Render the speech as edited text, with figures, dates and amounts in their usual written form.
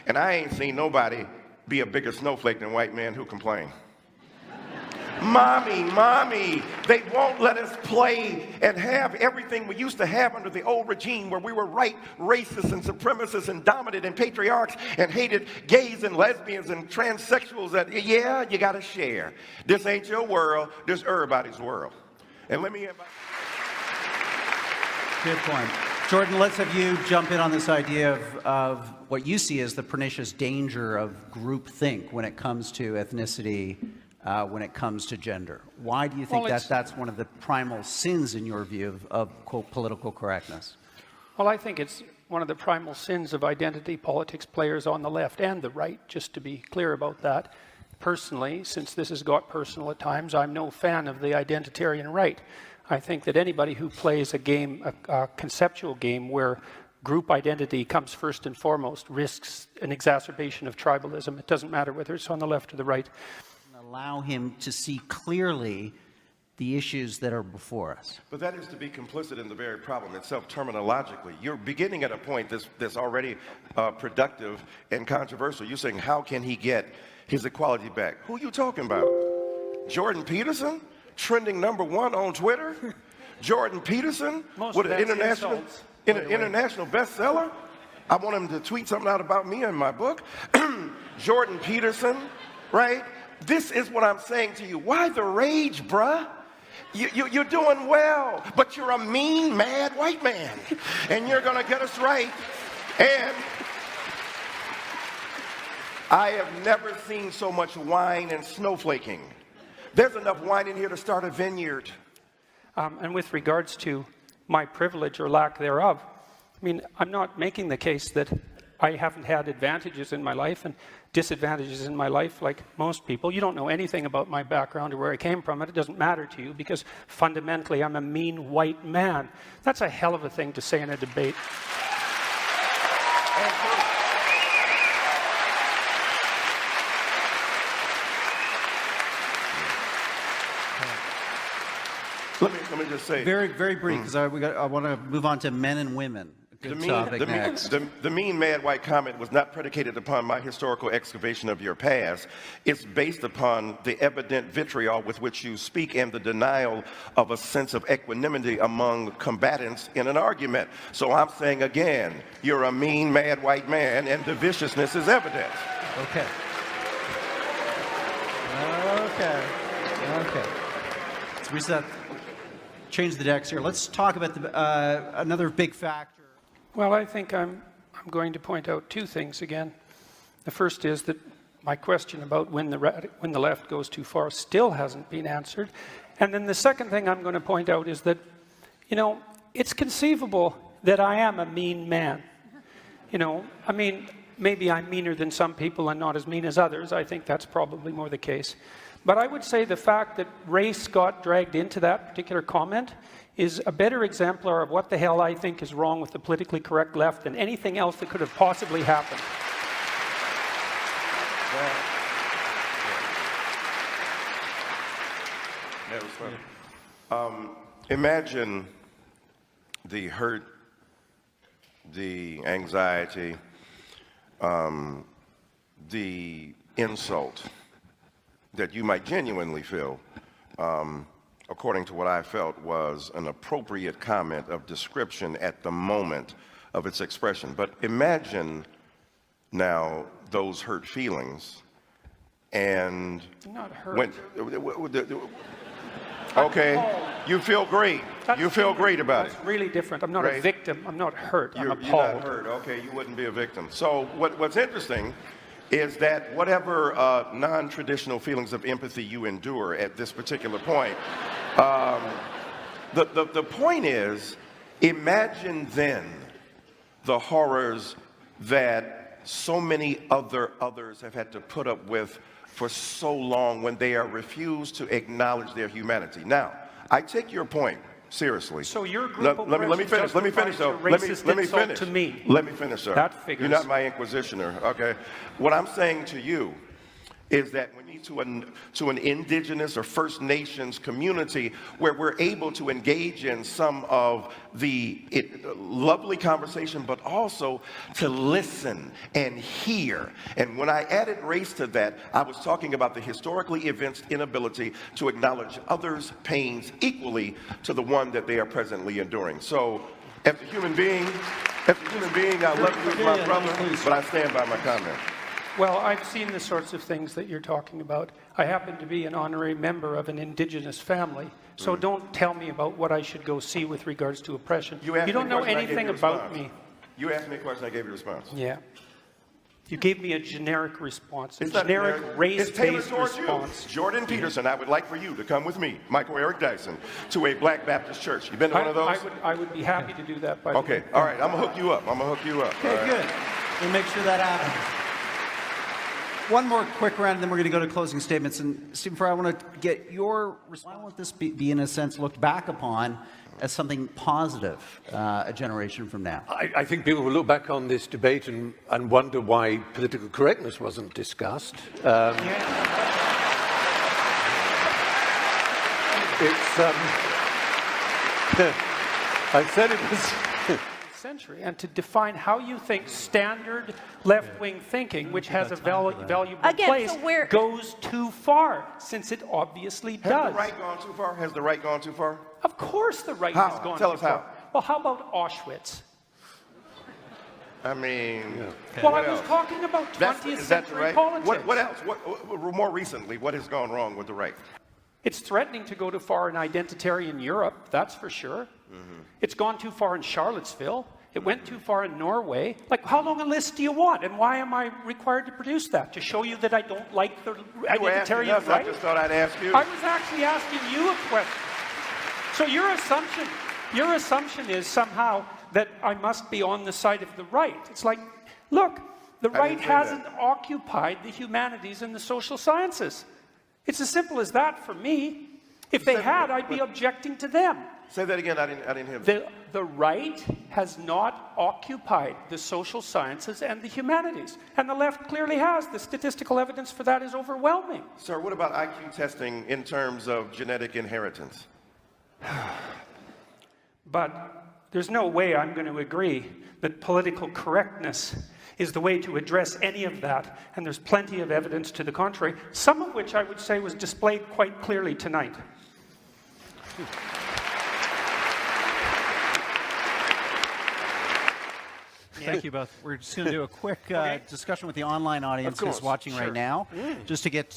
and I ain't seen nobody be a bigger snowflake than white men who complain. Mommy, they won't let us play and have everything we used to have under the old regime where we were right racists and supremacists and dominant and patriarchs and hated gays and lesbians and transsexuals. That, yeah, you got to share. This ain't your world. This everybody's world. And let me invite. Good point. Jordan, let's have you jump in on this idea of what you see as the pernicious danger of groupthink when it comes to ethnicity, when it comes to gender. Why do you think that's one of the primal sins, in your view, of quote, political correctness? Well, I think it's one of the primal sins of identity politics players on the left and the right, just to be clear about that. Personally, since this has got personal at times, I'm no fan of the identitarian right. I think that anybody who plays a game, a conceptual game where group identity comes first and foremost, risks an exacerbation of tribalism. It doesn't matter whether it's on the left or the right. Allow him to see clearly the issues that are before us. But that is to be complicit in the very problem itself, terminologically. You're beginning at a point that's already productive and controversial. You're saying, how can he get his equality back? Who are you talking about? Jordan Peterson? Trending #1 on Twitter? Jordan Peterson? With an international bestseller? I want him to tweet something out about me in my book. Jordan Peterson, right? This is what I'm saying to you. Why the rage, bruh? You're doing well, but you're a mean, mad white man. And you're going to get us right. And I have never seen so much wine and snowflaking. There's enough wine in here to start a vineyard. And with regards to my privilege or lack thereof, I mean, I'm not making the case that I haven't had advantages in my life and disadvantages in my life like most people. You don't know anything about my background or where I came from, and it doesn't matter to you because fundamentally I'm a mean white man. That's a hell of a thing to say in a debate. Let me just say. Very, very brief, because I want to move on to men and women. Good topic next. The mean, mad white comment was not predicated upon my historical excavation of your past. It's based upon the evident vitriol with which you speak and the denial of a sense of equanimity among combatants in an argument. So I'm saying again, you're a mean, mad white man, and the viciousness is evident. Okay. Let's reset. Change the decks here. Let's talk about another big factor. Well, I think I'm going to point out two things again. The first is that my question about when the left goes too far still hasn't been answered. And then the second thing I'm going to point out is that, you know, it's conceivable that I am a mean man. You know, I mean, maybe I'm meaner than some people and not as mean as others. I think that's probably more the case. But I would say the fact that race got dragged into that particular comment is a better exemplar of what the hell I think is wrong with the politically correct left than anything else that could have possibly happened. That was funny. Imagine the hurt, the anxiety, the insult that you might genuinely feel, according to what I felt was an appropriate comment of description at the moment of its expression. But imagine now those hurt feelings and not hurt. Okay, you feel great. You feel great about it. That's really different. I'm not a victim. I'm not hurt. I'm appalled. You're not hurt. Okay, you wouldn't be a victim. So what's interesting is that whatever non-traditional feelings of empathy you endure at this particular point, the point is, imagine then the horrors that so many others have had to put up with for so long when they are refused to acknowledge their humanity. Now, I take your point seriously. So your group of let me finish. Let me finish, though. Let me finish. To me. Let me finish, sir. That figures. You're not my inquisitioner, okay? What I'm saying to you is that we need to an indigenous or First Nations community where we're able to engage in some of the lovely conversation, but also to listen and hear. And when I added race to that, I was talking about the historically evinced inability to acknowledge others' pains equally to the one that they are presently enduring. So, as a human being, I love you as my brother, but I stand by my comment. Well, I've seen the sorts of things that you're talking about. I happen to be an honorary member of an indigenous family, so don't tell me about what I should go see with regards to oppression. You don't know anything about me. You asked me a question, I gave you a response. Yeah. You gave me a generic response, It's a generic race-based response. Jordan Peterson, I would like for you to come with me, Michael Eric Dyson, to a Black Baptist church. You been to one of those? I would be happy to do that, by the way. Okay, all right, I'm gonna hook you up. Okay, good. We'll make sure that happens. One more quick round, and then we're going to go to closing statements. And Stephen Fry, I want to get your response. Why won't this be, in a sense, looked back upon as something positive a generation from now? I think people will look back on this debate and wonder why political correctness wasn't discussed. It's I said it was. Century, and to define how you think standard left-wing thinking, which has a valuable place, goes too far, since it obviously does. Has the right gone too far? Has the right gone too far? Of course the right has gone Tell too us far. how. Well, how about Auschwitz? I mean... Well, I was talking about 20th century politics. What else? More recently, what has gone wrong with the right? It's threatening to go too far in identitarian Europe, that's for sure. It's gone too far in Charlottesville. It went too far in Norway. Like, how long a list do you want? And why am I required to produce that? To show you that I don't like the identitarian right? I just thought I'd ask you. I was actually asking you a question. So your assumption is somehow that I must be on the side of the right. It's like, look, the right hasn't occupied the humanities and the social sciences. It's as simple as that for me. If they had, I'd be objecting to them. Say that again, I didn't hear that. The right has not occupied the social sciences and the humanities. And the left clearly has. The statistical evidence for that is overwhelming. Sir, what about IQ testing in terms of genetic inheritance? But there's no way I'm going to agree that political correctness is the way to address any of that. And there's plenty of evidence to the contrary, some of which I would say was displayed quite clearly tonight. Thank you both. We're just going to do a quick discussion with the online audience who's watching right now, just to get